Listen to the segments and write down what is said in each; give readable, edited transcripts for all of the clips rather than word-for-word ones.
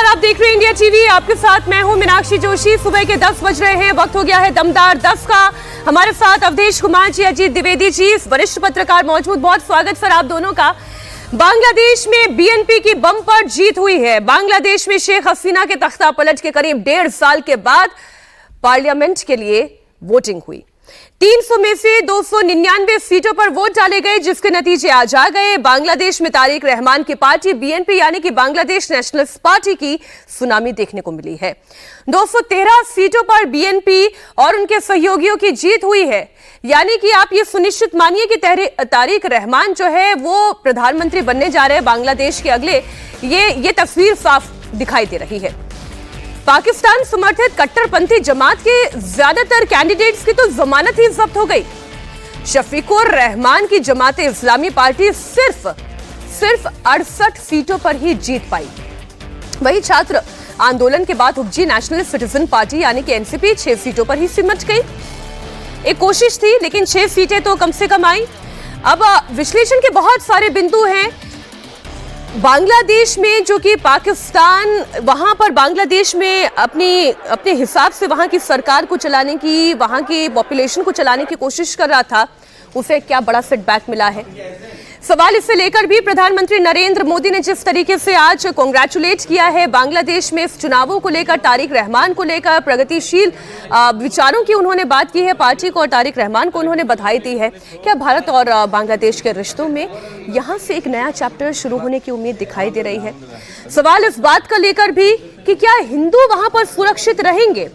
आप देख रहे हैं इंडिया टीवी। आपके साथ मैं हूं मीनाक्षी जोशी। सुबह के 10 बज रहे हैं, वक्त हो गया है दमदार 10 का। हमारे साथ अवधेश कुमार जी, अजीत द्विवेदी जी, वरिष्ठ पत्रकार मौजूद। बहुत स्वागत सर आप दोनों का। बांग्लादेश में बीएनपी की बम्पर जीत हुई है। बांग्लादेश में शेख हसीना के तख्ता पलट के करीब 1.5 साल के बाद पार्लियामेंट के लिए वोटिंग हुई। 300 में से 299 सीटों पर वोट डाले गए, जिसके नतीजे आज आ गए। बांग्लादेश में तारिक रहमान की पार्टी बीएनपी यानी कि बांग्लादेश नेशनलिस्ट पार्टी की सुनामी देखने को मिली है। 213 सीटों पर बीएनपी और उनके सहयोगियों की जीत हुई है। यानी कि आप ये सुनिश्चित मानिए कि तारिक रहमान जो है वो प्रधानमंत्री बनने जा रहे हैं बांग्लादेश के अगले। ये तस्वीर साफ दिखाई दे रही है। पाकिस्तान समर्थित कट्टरपंथी जमात के ज्यादातर कैंडिडेट्स की तो जमानत ही जब्त हो गई। शफीकुर रहमान की जमात इस्लामी पार्टी सिर्फ 68 सीटों पर ही जीत पाई। वही छात्र आंदोलन के बाद उपजी नेशनल सिटीजन पार्टी यानी कि एनसीपी 6 सीटों पर ही सिमट गई। एक कोशिश थी, लेकिन 6 सीटें तो कम से कम आई। अब विश्लेषण के बहुत सारे बिंदु हैं। बांग्लादेश में जो कि पाकिस्तान वहां पर बांग्लादेश में अपने हिसाब से वहां की सरकार को चलाने की, वहां की पॉपुलेशन को चलाने की कोशिश कर रहा था, उसे क्या बड़ा सेटबैक मिला है। सवाल इसे लेकर भी प्रधानमंत्री नरेंद्र मोदी ने जिस तरीके से आज कांग्रेचुलेट किया है बांग्लादेश में इस चुनावों को लेकर, तारिक रहमान को लेकर, प्रगतिशील विचारों की उन्होंने बात की है पार्टी को, और तारिक रहमान को उन्होंने बधाई दी है। क्या भारत और बांग्लादेश के रिश्तों में यहां से एक नया चैप्टर शुरू होने की उम्मीद दिखाई दे रही है। सवाल इस बात का लेकर भी कि क्या हिंदू वहां पर सुरक्षित रहेंगे।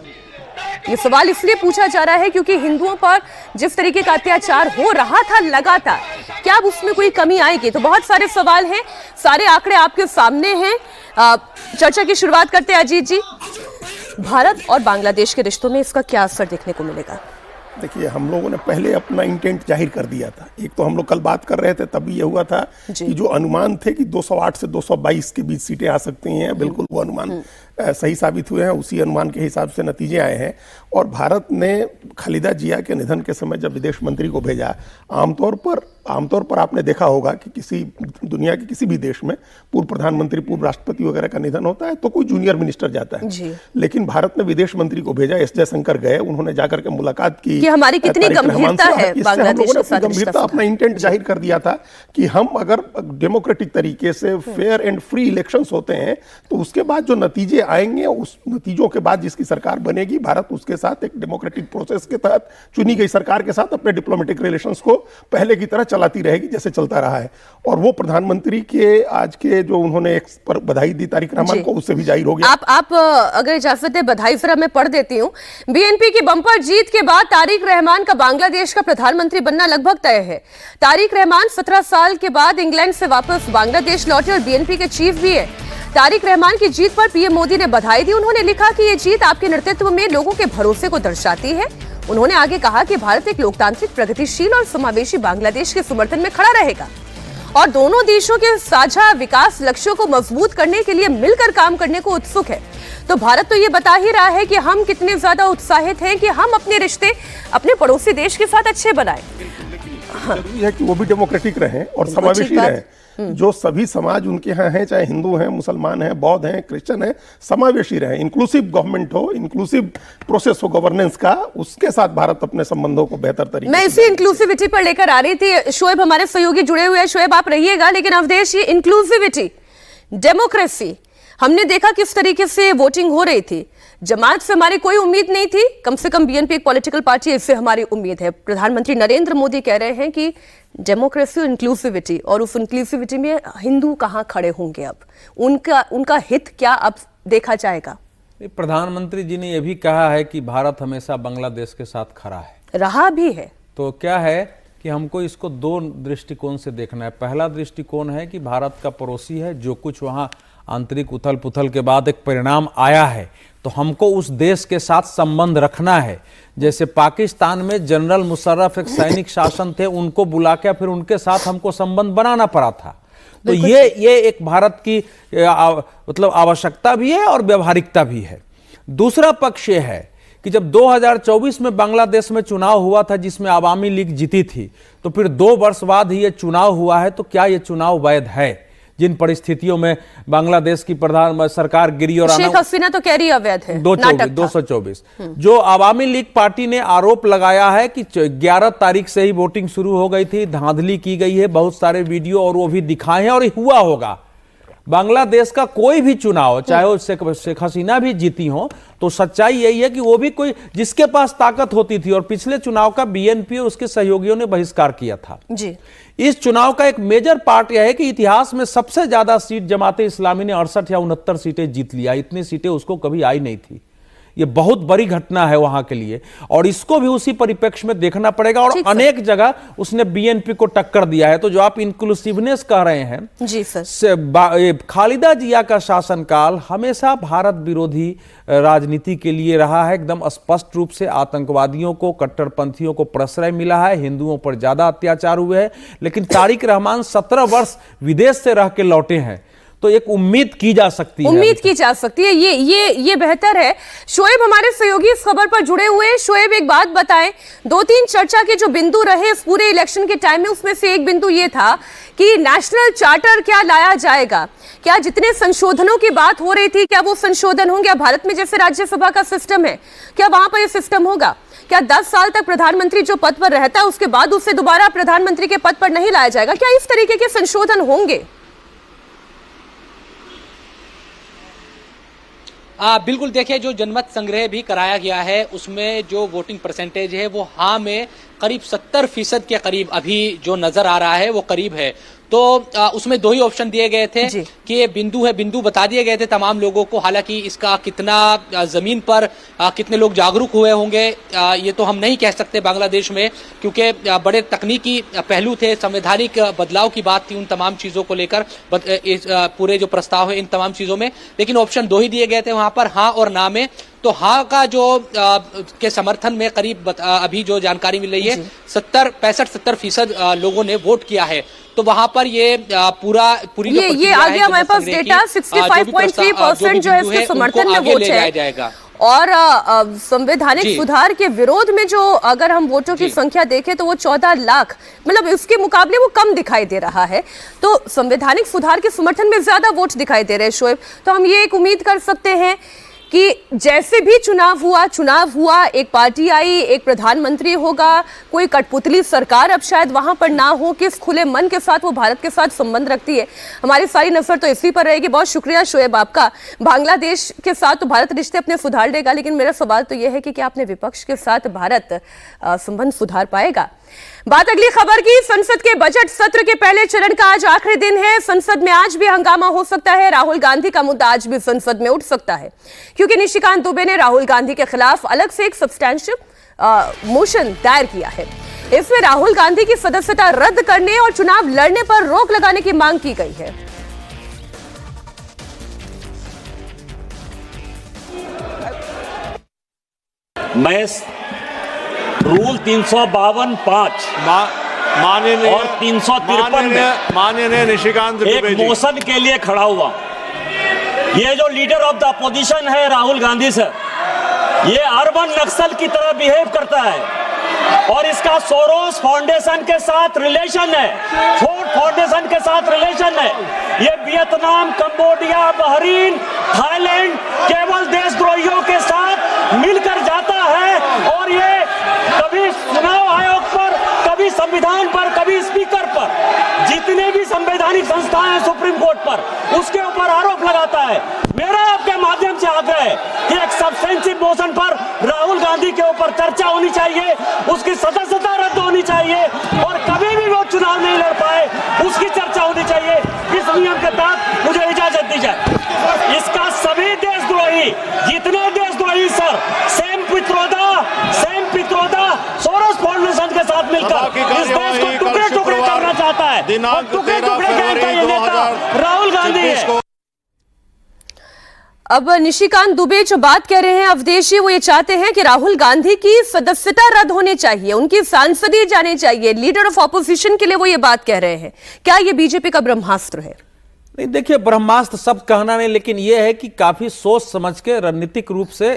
ये सवाल इसलिए पूछा जा रहा है क्योंकि हिंदुओं पर जिस तरीके का अत्याचार हो रहा था लगातार, क्या अब उसमें कोई कमी आएगी। तो बहुत सारे सवाल हैं, सारे आंकड़े आपके सामने हैं। चर्चा की शुरुआत करते हैं अजीत जी। भारत और बांग्लादेश के रिश्तों में इसका क्या असर देखने को मिलेगा। देखिए, हम लोगों ने पहले अपना इंटेंट जाहिर कर दिया था। एक तो हम लोग कल बात कर रहे थे, तभी ये हुआ था कि जो अनुमान थे कि 208 से 222 के बीच सीटें आ सकती हैं, बिल्कुल वो अनुमान सही साबित हुए हैं। उसी अनुमान के हिसाब से नतीजे आए हैं। और भारत ने खालिदा जिया के निधन के समय जब विदेश मंत्री को भेजा, आमतौर पर आपने देखा होगा कि किसी दुनिया के किसी भी देश में पूर्व प्रधानमंत्री, पूर्व राष्ट्रपति वगैरह का निधन होता है तो कोई जूनियर मिनिस्टर जाता है। लेकिन भारत ने विदेश मंत्री को भेजा, एस जयशंकर गए, उन्होंने जाकर के मुलाकात की कि हमारी कितनी गंभीरता है बांग्लादेश के साथ। गंभीरता अपना इंटेंट जाहिर कर दिया था कि हम अगर डेमोक्रेटिक तरीके से फेयर एंड फ्री इलेक्शंस होते हैं तो उसके बाद जो नतीजे आएंगे, उस नतीजों के बाद जिसकी सरकार बनेगी, भारत उसके साथ एक डेमोक्रेटिक प्रोसेस के तहत चुनी गई सरकार के साथ अपने डिप्लोमेटिक रिलेशंस को पहले की तरह चलाती रहेगी जैसे चलता रहा है। और वो प्रधानमंत्री के आज के जो उन्होंने एक पर बधाई दी तारिक रहमान को, उससे भी जाहिर हो गया। आप अगर इजाजत है बधाई फिर मैं पढ़ देती हूँ। बीएनपी की बम्पर जीत के बाद तारिक रहमान का बांग्लादेश का प्रधानमंत्री बनना लगभग तय है। तारिक रहमान 17 साल के बाद इंग्लैंड से वापस बांग्लादेश लौटे और बीएनपी के चीफ भी है। तारिक रहमान की जीत पर पीएम मोदी ने बधाई दी। उन्होंने लिखा कि ये जीत आपके नेतृत्व में लोगों के भरोसे को दर्शाती है। उन्होंने आगे कहा कि भारत एक लोकतांत्रिक, प्रगतिशील और समावेशी बांग्लादेश के समर्थन में खड़ा रहेगा और दोनों देशों के साझा विकास लक्ष्यों को मजबूत करने के लिए मिलकर काम करने को उत्सुक है। तो भारत तो ये बता ही रहा है कि हम कितने ज्यादा उत्साहित हैं कि हम अपने रिश्ते अपने पड़ोसी देश के साथ अच्छे बनाएं। जरूरी है कि वो भी डेमोक्रेटिक रहें और समावेशी रहें। जो सभी समाज उनके यहाँ हैं, चाहे हिंदू हैं, मुसलमान हैं, बौद्ध हैं, क्रिश्चियन हैं, समावेशी रहें। इंक्लूसिव गवर्नमेंट हो, इंक्लूसिव प्रोसेस हो गवर्नेंस का, उसके साथ भारत अपने संबंधों को बेहतर तरीके मैं इसी इंक्लूसिविटी पर लेकर आ रही थी। शोएब हमारे सहयोगी जुड़े हुए हैं। शोएब आप रहिएगा, लेकिन अवधेश, ये इंक्लूसिविटी, डेमोक्रेसी, हमने देखा किस तरीके से वोटिंग हो रही थी। जमात से हमारी कोई उम्मीद नहीं थी, कम से कम बीएनपी एक पॉलिटिकल पार्टी है, इससे हमारी उम्मीद है। प्रधानमंत्री नरेंद्र मोदी कह रहे हैं कि डेमोक्रेसी और इंक्लूसिविटी, और उस इंक्लूसिविटी में हिंदू कहां खड़े होंगे। अब उनका हित क्या अब देखा जाएगा। प्रधानमंत्री जी ने यह भी कहा है कि भारत हमेशा बांग्लादेश के साथ खड़ा है, रहा भी है। तो क्या है कि हमको इसको 2 दृष्टिकोण से देखना है। पहला दृष्टिकोण है कि भारत का पड़ोसी है, जो कुछ वहाँ आंतरिक उथल पुथल के बाद एक परिणाम आया है तो हमको उस देश के साथ संबंध रखना है। जैसे पाकिस्तान में जनरल मुशर्रफ एक सैनिक शासन थे, उनको बुला के फिर उनके साथ हमको संबंध बनाना पड़ा था। तो ये एक भारत की मतलब आवश्यकता भी है और व्यवहारिकता भी है। दूसरा पक्ष ये है कि जब 2024 में बांग्लादेश में चुनाव हुआ था जिसमें आवामी लीग जीती थी, तो फिर 2 वर्ष बाद ही ये चुनाव हुआ है, तो क्या ये चुनाव वैध है। जिन परिस्थितियों में बांग्लादेश की प्रधान सरकार गिरी और शेख हसीना तो कह रही अवैध है, 224 जो अवामी लीग पार्टी ने आरोप लगाया है कि 11 तारीख से ही वोटिंग शुरू हो गई थी, धांधली की गई है, बहुत सारे वीडियो और वो भी दिखाए हैं और हुआ होगा। बांग्लादेश का कोई भी चुनाव, चाहे वो शेख हसीना भी जीती हो, तो सच्चाई यही है कि वो भी कोई जिसके पास ताकत होती थी, और पिछले चुनाव का बीएनपी और उसके सहयोगियों ने बहिष्कार किया था जी। इस चुनाव का एक मेजर पार्ट यह है कि इतिहास में सबसे ज्यादा सीट जमाते इस्लामी ने 68 या 69 सीटें जीत लिया। इतनी सीटें उसको कभी आई नहीं थी। ये बहुत बड़ी घटना है वहां के लिए, और इसको भी उसी परिप्रेक्ष्य में देखना पड़ेगा। और अनेक जगह उसने बीएनपी को टक्कर दिया है। तो जो आप इंक्लूसिवनेस कह रहे हैं जी सर, खालिदा जिया का शासनकाल हमेशा भारत विरोधी राजनीति के लिए रहा है। एकदम स्पष्ट रूप से आतंकवादियों को, कट्टरपंथियों को प्रश्रय मिला है, हिंदुओं पर ज्यादा अत्याचार हुए हैं। लेकिन तारिक रहमान 17 वर्ष विदेश से रह के लौटे हैं, तो एक उम्मीद की जा सकती है। उम्मीद की जा सकती है, ये बेहतर है। शोएब हमारे सहयोगी इस खबर पर जुड़े हुए हैं। शोएब, एक बात बताएं, 2-3 चर्चा के जो बिंदु रहे इस पूरे इलेक्शन के टाइम में, उसमें से एक बिंदु ये था कि नेशनल चार्टर क्या लाया जाएगा, क्या जितने संशोधनों की बात हो रही थी, क्या वो संशोधन होंगे? भारत में जैसे राज्यसभा का सिस्टम है, क्या वहां पर यह सिस्टम होगा? क्या 10 साल तक प्रधानमंत्री जो पद पर रहता है उसके बाद उसे दोबारा प्रधानमंत्री के पद पर नहीं लाया जाएगा? क्या इस तरीके के संशोधन होंगे? बिल्कुल, देखिए, जो जनमत संग्रह भी कराया गया है उसमें जो वोटिंग परसेंटेज है वो हाँ में करीब 70% के करीब अभी जो नजर आ रहा है वो करीब है। तो उसमें 2 ही ऑप्शन दिए गए थे कि ये बिंदु है, बिंदु बता दिए गए थे तमाम लोगों को। हालांकि इसका कितना जमीन पर कितने लोग जागरूक हुए होंगे ये तो हम नहीं कह सकते बांग्लादेश में, क्योंकि बड़े तकनीकी पहलू थे, संवैधानिक बदलाव की बात थी उन तमाम चीजों को लेकर, पूरे जो प्रस्ताव है इन तमाम चीजों में। लेकिन ऑप्शन 2 ही दिए गए थे वहां पर, हाँ और ना में। तो हाँ का जो के समर्थन में करीब अभी जो जानकारी मिल रही है 65-70% लोगों ने वोट किया है। तो वहां पर ये पूरी ये आ गया हमारे पास डेटा, 65.3% जो है इसके समर्थन में वोट है। और संवैधानिक सुधार के विरोध में जो अगर हम वोटों की संख्या देखें तो वो 14 लाख, मतलब इसके मुकाबले वो कम दिखाई दे रहा है। तो संवैधानिक सुधार के समर्थन में ज्यादा वोट दिखाई दे रहे हैं शोएब। तो हम ये एक उम्मीद कर सकते हैं कि जैसे भी चुनाव हुआ, एक पार्टी आई, एक प्रधानमंत्री होगा, कोई कठपुतली सरकार अब शायद वहां पर ना हो, किस खुले मन के साथ वो भारत के साथ संबंध रखती है। हमारी सारी नजर तो इसी पर रहेगी। बहुत शुक्रिया शोएब आपका। बांग्लादेश के साथ तो भारत रिश्ते अपने सुधार लेगा, लेकिन मेरा सवाल तो यह है कि क्या अपने विपक्ष के साथ भारत संबंध सुधार पाएगा? बात अगली खबर की। संसद के बजट सत्र के पहले चरण का आज आखिरी दिन है। संसद में आज भी हंगामा हो सकता है। राहुल गांधी का मुद्दा आज भी संसद में उठ सकता है, क्योंकि निशिकांत दुबे ने राहुल गांधी के खिलाफ अलग से एक सब्सटैंशियल मोशन दायर किया है। इसमें राहुल गांधी की सदस्यता रद्द करने और चुनाव लड़ने पर रोक लगाने की मांग की गई है। मैं रूल 352(5) और 353 में माननीय निशिकांत एक मोशन के लिए खड़ा हुआ। ये जो लीडर ऑफ द अपोजिशन है राहुल गांधी सर, ये अर्बन नक्सल की तरह बिहेव करता है और इसका सोरोस फाउंडेशन के साथ रिलेशन है, फोर्ड फाउंडेशन के साथ रिलेशन है। ये वियतनाम, कंबोडिया, बहरीन, थाईलैंड केवल देशद्रोहियों के साथ मिलकर जाता है और ये कभी चुनाव आयोग पर, कभी संविधान पर, कभी स्पीकर पर, जितने भी संवैधानिक संस्थाएं हैं सुप्रीम कोर्ट पर, उसके ऊपर आरोप लगाता है। मेरा आपके माध्यम से आग्रह है कि एक सब्सटेंसिव मोशन पर राहुल गांधी के ऊपर चर्चा होनी चाहिए, उसकी सदस्यता रद्द होनी चाहिए और कभी भी वो चुनाव नहीं लड़ पाए उसकी चर्चा होनी चाहिए। इस नियम के तहत मुझे इजाजत दी जाए। इसका सभी देशद्रोही, जितने देशद्रोही sir, same Pitroda Soros foundation के साथ मिलकर इस देश को टुकड़े टुकड़े करना चाहता है, टुकड़े टुकड़े करने का ये नेता राहुल गांधी है। अब निशिकांत दुबे जो बात कह रहे हैं अवधेशी, वो ये चाहते हैं कि राहुल गांधी की सदस्यता रद्द होनी चाहिए, उनकी सांसदी जानी चाहिए। लीडर ऑफ ऑपोजिशन के लिए वो ये बात कह रहे हैं। क्या ये बीजेपी का ब्रह्मास्त्र है? नहीं, देखिए, ब्रह्मास्त्र सब कहना नहीं, लेकिन यह है कि काफी सोच समझ के रणनीतिक रूप से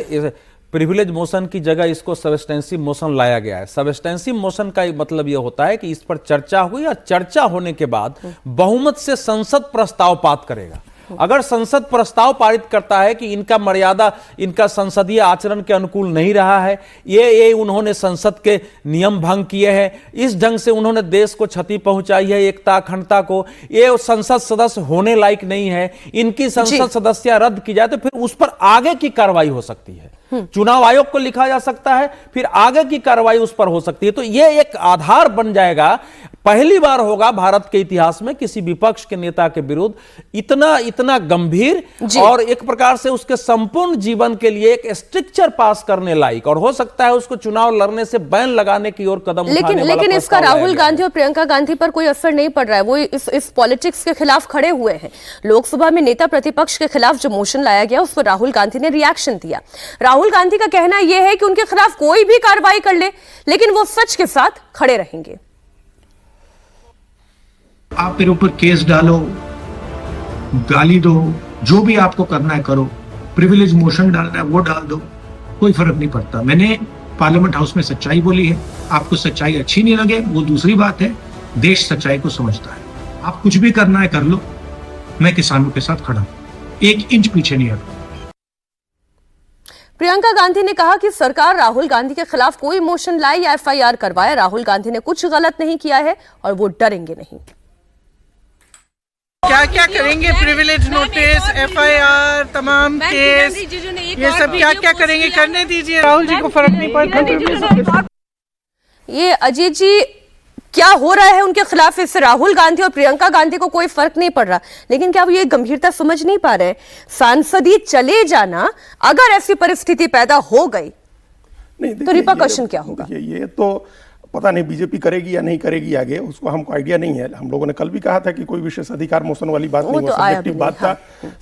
प्रिविलेज मोशन की जगह इसको सबस्टेंसिव मोशन लाया गया है। सबस्टेंसिव मोशन का मतलब यह होता है कि इस पर चर्चा हुई और चर्चा होने के बाद बहुमत से संसद प्रस्ताव पास करेगा। अगर संसद प्रस्ताव पारित करता है कि इनका मर्यादा, इनका संसदीय आचरण के अनुकूल नहीं रहा है, ये उन्होंने संसद के नियम भंग किए हैं, इस ढंग से उन्होंने देश को क्षति पहुंचाई है, एकता अखंडता को, ये संसद सदस्य होने लायक नहीं है, इनकी संसद सदस्यता रद्द की जाए, तो फिर उस पर आगे की कार्रवाई हो सकती है। चुनाव आयोग को लिखा जा सकता है, फिर आगे की कार्रवाई उस पर हो सकती है। तो यह एक आधार बन जाएगा। पहली बार होगा भारत के इतिहास में किसी विपक्ष के नेता के विरुद्ध इतना गंभीर और एक प्रकार से उसके संपूर्ण जीवन के लिए एक स्ट्रिक्चर पास करने लायक, और हो सकता है उसको चुनाव लड़ने से बैन लगाने की ओर कदम उठाने वाला लेकिन इसका राहुल गांधी और प्रियंका गांधी पर कोई असर नहीं पड़ रहा है। वो इस पॉलिटिक्स के खिलाफ खड़े हुए हैं। लोकसभा में नेता प्रतिपक्ष के खिलाफ जो मोशन लाया गया उस पर राहुल गांधी ने रिएक्शन दिया। राहुल गांधी का कहना यह है कि उनके खिलाफ कोई भी कार्रवाई कर ले, लेकिन वो सच के साथ खड़े रहेंगे। आप मेरे ऊपर केस डालो, गाली दो, जो भी आपको करना है करो, प्रिविलेज मोशन डालना है वो डाल दो, कोई फर्क नहीं पड़ता। मैंने पार्लियामेंट हाउस में सच्चाई बोली है। आपको सच्चाई अच्छी नहीं लगे वो दूसरी बात है, देश सच्चाई को समझता है। आप कुछ भी करना है कर लो, मैं किसानों के साथ खड़ा हूं, 1 इंच पीछे नहीं हटूंगा। प्रियंका गांधी ने कहा कि सरकार राहुल गांधी के खिलाफ कोई मोशन लाए या एफआईआर करवाए, राहुल गांधी ने कुछ गलत नहीं किया है और वो डरेंगे नहीं। क्या क्या करेंगे, प्रिविलेज नोटिस, एफआईआर, तमाम केस, ये सब क्या क्या करेंगे, करने दीजिए। राहुल जी को फर्क नहीं पड़ता। ये अजीत जी, क्या हो रहा है उनके खिलाफ, इससे राहुल गांधी और प्रियंका गांधी को कोई फर्क नहीं पड़ रहा, लेकिन क्या वो ये गंभीरता समझ नहीं पा रहे? सांसदीय चले जाना, अगर ऐसी परिस्थिति पैदा हो गई तो रिपरकशन क्या होगा? ये तो पता नहीं बीजेपी करेगी या नहीं करेगी आगे, उसको हमको आइडिया नहीं है। हम लोगों ने कल भी कहा था कि कोई विशेष अधिकार मोशन वाली बात नहीं, सब्जेक्टिव बात था।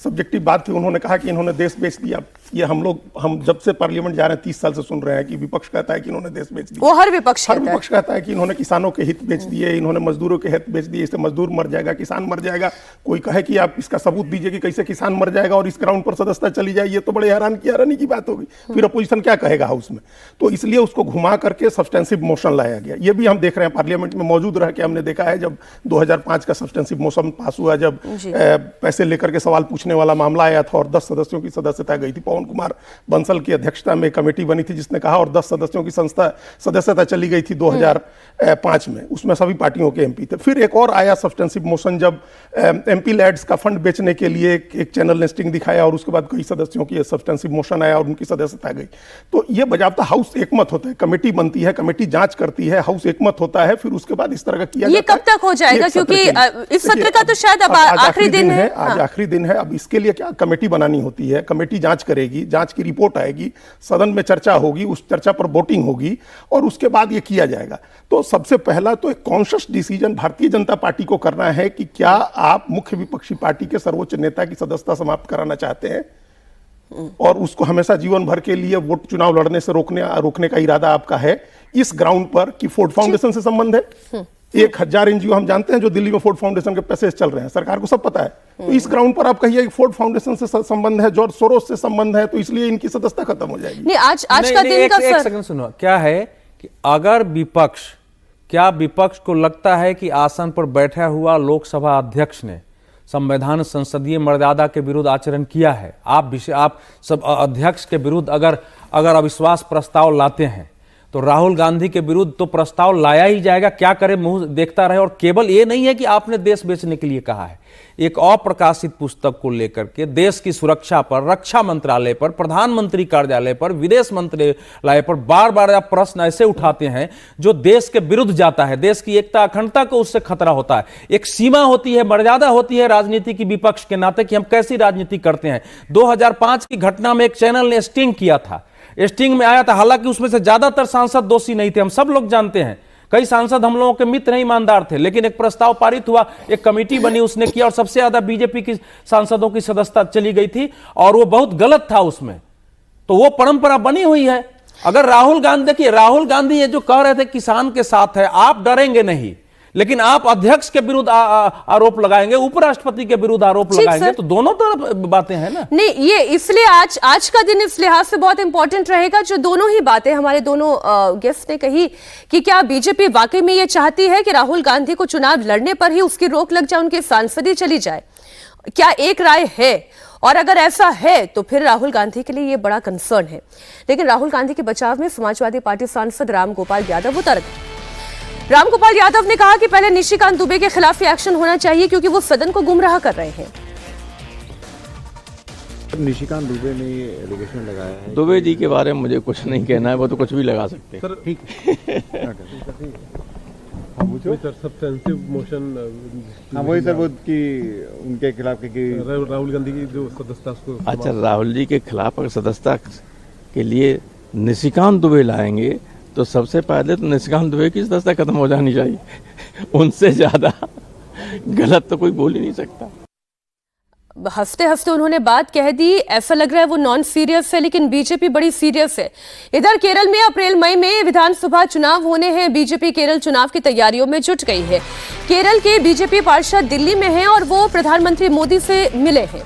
सब्जेक्टिव बात थी। उन्होंने कहा कि इन्होंने देश बेच दिया। ये हम जब से पार्लियामेंट जा रहे हैं 30 साल से सुन रहे हैं कि विपक्ष कहता है कि इन्होंने देश बेच दिया। वो हर विपक्ष कहता है कि इन्होंने किसानों के हित बेच दिए, इन्होंने मजदूरों के हित बेच दिए, इससे मजदूर मर जाएगा, किसान मर जाएगा। कोई कहे कि आप इसका सबूत दीजिए कि कैसे किसान मर जाएगा और इस ग्राउंड पर सदस्यता चली जाए, ये तो बड़े हैरानी की बात होगी। फिर अपोजिशन क्या कहेगा हाउस में? तो इसलिए उसको घुमा करके सब्सटेंसिव मोशन लाया गया। ये भी हम देख रहे हैं, पार्लियामेंट में मौजूद रह के हमने देखा है जब 2005 का सब्सटेंसिव मोशन पास हुआ, जब पैसे लेकर के सवाल पूछने वाला मामला आया था और 10 सदस्यों की सदस्यता गई थी। पवन कुमार बंसल की अध्यक्षता में कमेटी बनी थी जिसने कहा, और 10 सदस्यों की सदस्यता चली गई थी 2005 में, उसमें सभी पार्टियों के एमपी थे। फिर एक और आया सब्सटेंसिव मोशन जब एमपी लैड्स का फंड बेचने के लिए एक चैनल ने स्टिंग दिखाया और उसके बाद कई सदस्यों की सब्सटेंसिव मोशन आया और उनकी सदस्यता गई। तो ये बजावता हाउस एकमत होता है, कमेटी बनती है, कमेटी जांच करती है, हाउस एकमत होता है, फिर उसके बाद इस तरह का किया ये कब तक हो जाएगा? क्योंकि इस सत्र का तो शायद अब आखिरी दिन है। आज आखिरी दिन है। अब इसके लिए क्या कमेटी बनानी होती है, कमेटी जांच करेगी, जांच की रिपोर्ट आएगी, सदन में चर्चा होगी, उस चर्चा पर वोटिंग होगी और उसके बाद ये किया जाएगा। तो सबसे पहला तो एक conscious decision Bharatiya Janata party को करना है कि क्या आप मुख्य विपक्षी पार्टी के सर्वोच्च नेता की सदस्यता समाप्त कराना चाहते हैं और उसको हमेशा जीवन भर के लिए वोट चुनाव लड़ने से रोकने का इरादा आपका है इस ग्राउंड पर कि फोर्ड फाउंडेशन से संबंध है। 1000 एनजीओ हम जानते हैं जो दिल्ली में फोर्ड फाउंडेशन के पैसे चल रहे हैं, सरकार को सब पता है। तो इस ग्राउंड पर आप कहिए कि फोर्ड फाउंडेशन से संबंध है, जॉर्ज सोरोस से संबंध है, तो इसलिए इनकी सदस्यता खत्म हो जाएगी। नहीं, आज का दिन का एक सेकंड सुनो, क्या है कि अगर विपक्ष को लगता है कि आसन पर बैठा हुआ लोकसभा अध्यक्ष ने संवैधान संसदीय मर्यादा के विरुद्ध आचरण किया है, आप सब अध्यक्ष के विरुद्ध अगर अविश्वास प्रस्ताव लाते हैं तो राहुल गांधी के विरुद्ध तो प्रस्ताव लाया ही जाएगा। क्या करे, मुंह देखता रहे। और केवल ये नहीं है कि आपने देश बेचने के लिए कहा है, एक अप्रकाशित पुस्तक को लेकर के देश की सुरक्षा पर, रक्षा मंत्रालय पर, प्रधानमंत्री कार्यालय पर, विदेश मंत्रालय पर बार बार आप प्रश्न ऐसे उठाते हैं जो देश के विरुद्ध जाता है, देश की एकता अखंडता को उससे खतरा होता है। एक सीमा होती है, मर्यादा होती है राजनीति की विपक्ष के नाते कि हम कैसी राजनीति करते हैं। 2005 की घटना में एक चैनल ने स्टिंग किया था, स्टिंग में आया था, हालांकि उसमें से ज्यादातर सांसद दोषी नहीं थे, हम सब लोग जानते हैं। कई सांसद हम लोगों के मित्र हैं, ईमानदार थे, लेकिन एक प्रस्ताव पारित हुआ, एक कमेटी बनी, उसने किया और सबसे ज्यादा बीजेपी की सांसदों की सदस्यता चली गई थी और वो बहुत गलत था उसमें। तो वो परंपरा बनी हुई है। अगर राहुल गांधी, देखिए राहुल गांधी ये जो कह रहे थे किसान के साथ है, आप डरेंगे नहीं, लेकिन आप अध्यक्ष के विरुद्ध आरोप लगाएंगे, उपराष्ट्रपति के विरुद्ध आरोप ठीक लगाएंगे, सर। तो दोनों तरफ बातें हैं ना। नहीं, ये इसलिए आज का दिन इस लिहाज से बहुत इंपॉर्टेंट रहेगा जो दोनों ही बातें हमारे दोनों गेस्ट ने कही कि क्या बीजेपी वाकई में ये चाहती है कि राहुल गांधी को चुनाव लड़ने पर ही उसकी रोक लग जाए, उनकी सांसदी चली जाए? क्या एक राय है? और अगर ऐसा है तो फिर राहुल गांधी के लिए ये बड़ा कंसर्न है। लेकिन राहुल गांधी के बचाव में समाजवादी पार्टी सांसद रामगोपाल यादव उतर गए। रामगोपाल यादव ने कहा कि पहले निशिकांत दुबे के खिलाफ एक्शन होना चाहिए क्योंकि वो सदन को गुमराह कर रहे हैं। निशिकांत दुबे ने ये एलिगेशन लगाया है। दुबे जी के बारे में मुझे कुछ नहीं कहना है, वो तो कुछ भी लगा सकते हैं। सर ठीक सर सब्सटेंसिव मोशन हाँ वही सर वो कि उनके खिलाफ कि राहुल गांधी की जो सदस्यता उसको अच्छा, राहुल जी के खिलाफ अगर सदस्यता के लिए निशिकांत दुबे लाएंगे तो सबसे पहले तो निशिकांत दुबे की सदस्यता खत्म हो जानी चाहिए। उनसे ज्यादा गलत तो कोई बोल ही नहीं सकता। हंसते हंसते उन्होंने बात कह दी। ऐसा लग रहा है वो नॉन सीरियस है, लेकिन बीजेपी बड़ी सीरियस है। इधर केरल में अप्रैल मई में विधानसभा चुनाव होने हैं। बीजेपी केरल चुनाव की तैयारियों में जुट गई है। केरल के बीजेपी पार्षद दिल्ली में हैं और वो प्रधानमंत्री मोदी से मिले हैं।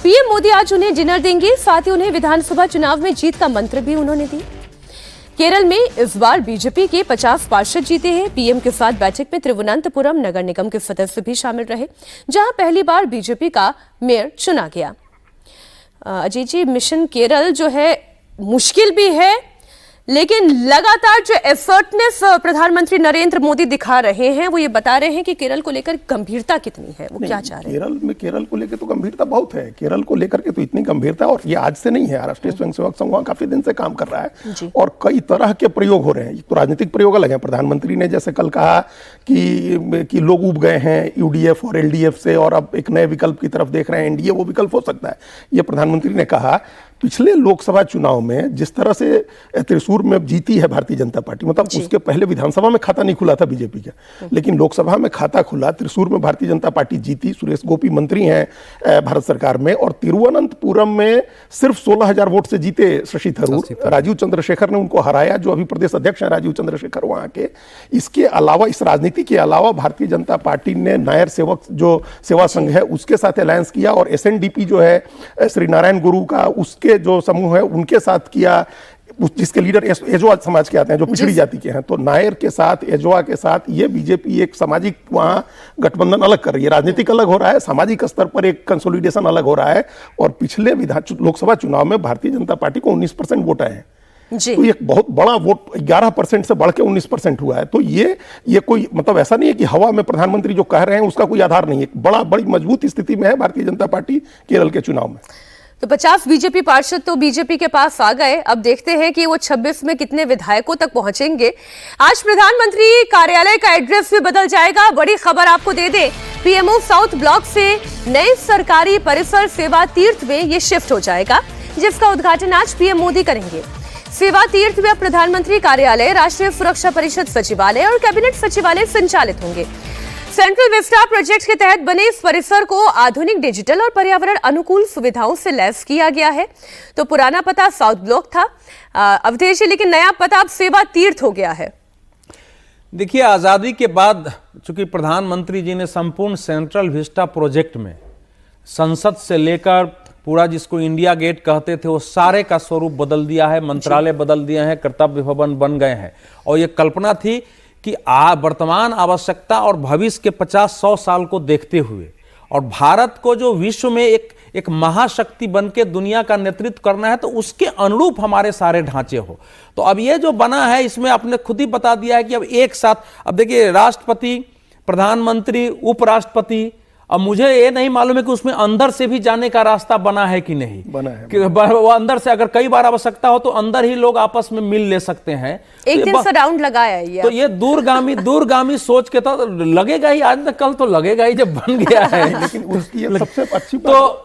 पीएम मोदी आज उन्हें डिनर देंगे, साथ ही उन्हें विधानसभा चुनाव में जीत का मंत्र भी उन्होंने दी। केरल में इस बार बीजेपी के 50 पार्षद जीते हैं। पीएम के साथ बैठक में त्रिवुवनंतपुरम नगर निगम के सदस्य भी शामिल रहे, जहां पहली बार बीजेपी का मेयर चुना गया। अजय जी, मिशन केरल जो है मुश्किल भी है, लेकिन लगातार जो एफर्टनेस प्रधानमंत्री नरेंद्र मोदी दिखा रहे हैं वो ये बता रहे हैं कि केरल को लेकर गंभीरता कितनी है, वो क्या चाह रहे हैं। केरल को लेकर तो गंभीरता बहुत है। केरल को लेकर के तो इतनी गंभीरता, और ये आज से नहीं है। राष्ट्रीय स्वयंसेवक संघ वहाँ काफी दिन से काम कर रहा है और कई तरह के प्रयोग हो रहे हैं। तो राजनीतिक प्रयोग अलग है। प्रधानमंत्री ने जैसे कल कहा कि लोग उब गए हैं यूडीएफ और एलडीएफ से और अब एक नए विकल्प की तरफ देख रहे हैं, एनडीए वो विकल्प हो सकता है, ये प्रधानमंत्री ने कहा। पिछले लोकसभा चुनाव में जिस तरह से त्रिशूर में जीती है भारतीय जनता पार्टी, मतलब उसके पहले विधानसभा में खाता नहीं खुला था बीजेपी का, लेकिन लोकसभा में खाता खुला। त्रिशूर में भारतीय जनता पार्टी जीती। सुरेश गोपी मंत्री हैं भारत सरकार में, और तिरुवनंतपुरम में सिर्फ 16,000 वोट से जीते शशि थरूर। राजीव चंद्रशेखर ने उनको हराया, जो अभी प्रदेश अध्यक्ष हैं राजीव चंद्रशेखर वहां के। इसके अलावा, इस राजनीति के अलावा भारतीय जनता पार्टी ने नायर सेवक जो सेवा संघ है उसके साथ अलायंस किया, और एसएनडीपी जो है श्री नारायण गुरु का, उसके जो समूह है उनके साथ किया, जिसके लीडर एजवा समाज के आते हैं, जो पिछड़ी जाति के हैं। तो नायर के साथ, एजवा के साथ ये बीजेपी एक सामाजिक वहां गठबंधन अलग कर रही है। राजनीतिक अलग हो रहा है, सामाजिक स्तर पर एक कंसोलिडेशन अलग हो रहा है। और पिछले लोकसभा चुनाव में भारतीय जनता पार्टी को 19% वोट आए हैं। तो एक बहुत बड़ा वोट 11% से बढ़ के 19% हुआ है। तो ये कोई मतलब ऐसा नहीं है कि हवा में प्रधानमंत्री जो कह रहे हैं उसका कोई आधार नहीं है। बड़ी मजबूत स्थिति में है भारतीय जनता पार्टी केरल के चुनाव में। तो 50 बीजेपी पार्षद तो बीजेपी के पास आ गए। अब देखते हैं कि वो 26 में कितने विधायकों तक पहुंचेंगे। आज प्रधानमंत्री कार्यालय का एड्रेस भी बदल जाएगा। बड़ी खबर आपको दे दें, पीएमओ साउथ ब्लॉक से नए सरकारी परिसर सेवा तीर्थ में ये शिफ्ट हो जाएगा, जिसका उद्घाटन आज पीएम मोदी करेंगे। सेवा तीर्थ में अब प्रधानमंत्री कार्यालय, राष्ट्रीय सुरक्षा परिषद सचिवालय और कैबिनेट सचिवालय संचालित होंगे। सेंट्रल विस्टा प्रोजेक्ट के तहत बने इस परिसर को आधुनिक डिजिटल और पर्यावरण अनुकूल सुविधाओं से लैस किया गया है। तो पुराना पता साउथ ब्लॉक था अवधेश, लेकिन नया पता अब सेवा तीर्थ हो गया है। देखिए, आजादी के बाद चूंकि प्रधानमंत्री जी ने संपूर्ण सेंट्रल विस्टा प्रोजेक्ट में संसद से लेकर पूरा जिसको इंडिया गेट कहते थे वो सारे का स्वरूप बदल दिया है, मंत्रालय बदल दिए हैं, कर्तव्य भवन बन गए हैं। और ये कल्पना थी कि वर्तमान आवश्यकता और भविष्य के 50-100 साल को देखते हुए और भारत को जो विश्व में एक महाशक्ति बन के दुनिया का नेतृत्व करना है, तो उसके अनुरूप हमारे सारे ढांचे हो। तो अब ये जो बना है इसमें आपने खुद ही बता दिया है कि अब एक साथ, अब देखिए राष्ट्रपति, प्रधानमंत्री, उपराष्ट्रपति, अब मुझे ये नहीं मालूम है कि उसमें अंदर से भी जाने का रास्ता बना है कि नहीं बना है। कि वो अंदर से अगर कई बार आवश्यकता हो तो अंदर ही लोग आपस में मिल ले सकते हैं। एक दिन से राउंड लगाया है तो ये दूरगामी सोच के तो लगेगा ही, आज तक कल तो लगेगा ही जब बन गया है। लेकिन उसकी सबसे अच्छी तो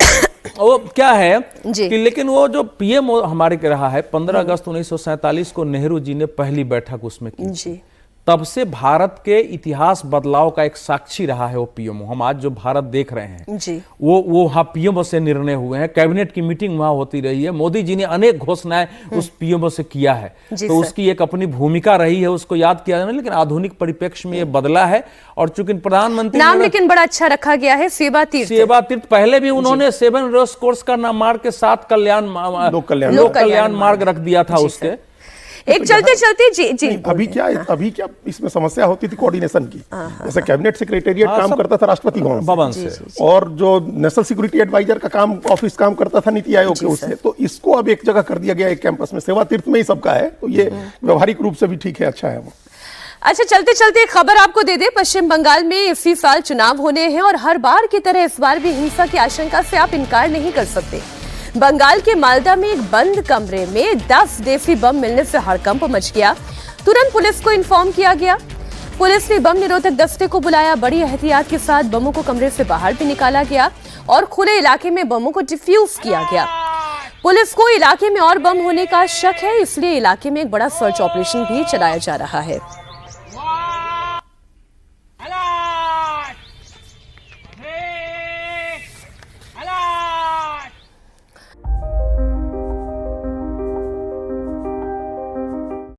वो क्या है कि लेकिन वो जो पीएम हमारे के रहा है 15 अगस्त 1947 को नेहरू जी ने पहली बैठक उसमें की। तब से भारत के इतिहास बदलाव का एक साक्षी रहा है वो पीएमओ। हम आज जो भारत देख रहे हैं जी। वो वहाँ पीएमओ से निर्णय हुए हैं, कैबिनेट की मीटिंग वहां होती रही है, मोदी जी ने अनेक घोषणाएं उस पीएमओ से किया है, तो उसकी एक अपनी भूमिका रही है, उसको याद किया जाना। लेकिन आधुनिक परिप्रेक्ष्य में ये बदला है और चूंकि प्रधानमंत्री नाम लेकिन बड़ा अच्छा रखा गया है, सेवा तीर्थ। सेवा तीर्थ पहले भी उन्होंने 7 रेस कोर्स का नाम मार के 7 लोक कल्याण मार्ग रख दिया था उसके। एक चलते चलते जी अभी क्या इसमें समस्या होती थी कोऑर्डिनेशन की। जैसे कैबिनेट सेक्रेटेरिएट काम करता था राष्ट्रपति भवन से, और जो नेशनल सिक्योरिटी एडवाइजर का काम ऑफिस काम करता था नीति आयोग के उससे, तो इसको अब एक जगह कर दिया गया एक कैंपस में, सेवा तीर्थ में ही सबका है, तो ये व्यवहारिक रूप से भी ठीक है, अच्छा है वो। अच्छा, चलते चलते एक खबर आपको दे दे। पश्चिम बंगाल में इसी साल चुनाव होने हैं और हर बार की तरह इस बार भी हिंसा की आशंका से आप इनकार नहीं कर सकते। बंगाल के मालदा में एक बंद कमरे में 10 देसी बम मिलने से हड़कंप मच गया। तुरंत पुलिस को इन्फॉर्म किया गया। पुलिस ने बम निरोधक दस्ते को बुलाया। बड़ी एहतियात के साथ बमों को कमरे से बाहर भी निकाला गया और खुले इलाके में बमों को डिफ्यूज किया गया। पुलिस को इलाके में और बम होने का शक है, इसलिए इलाके में एक बड़ा सर्च ऑपरेशन भी चलाया जा रहा है।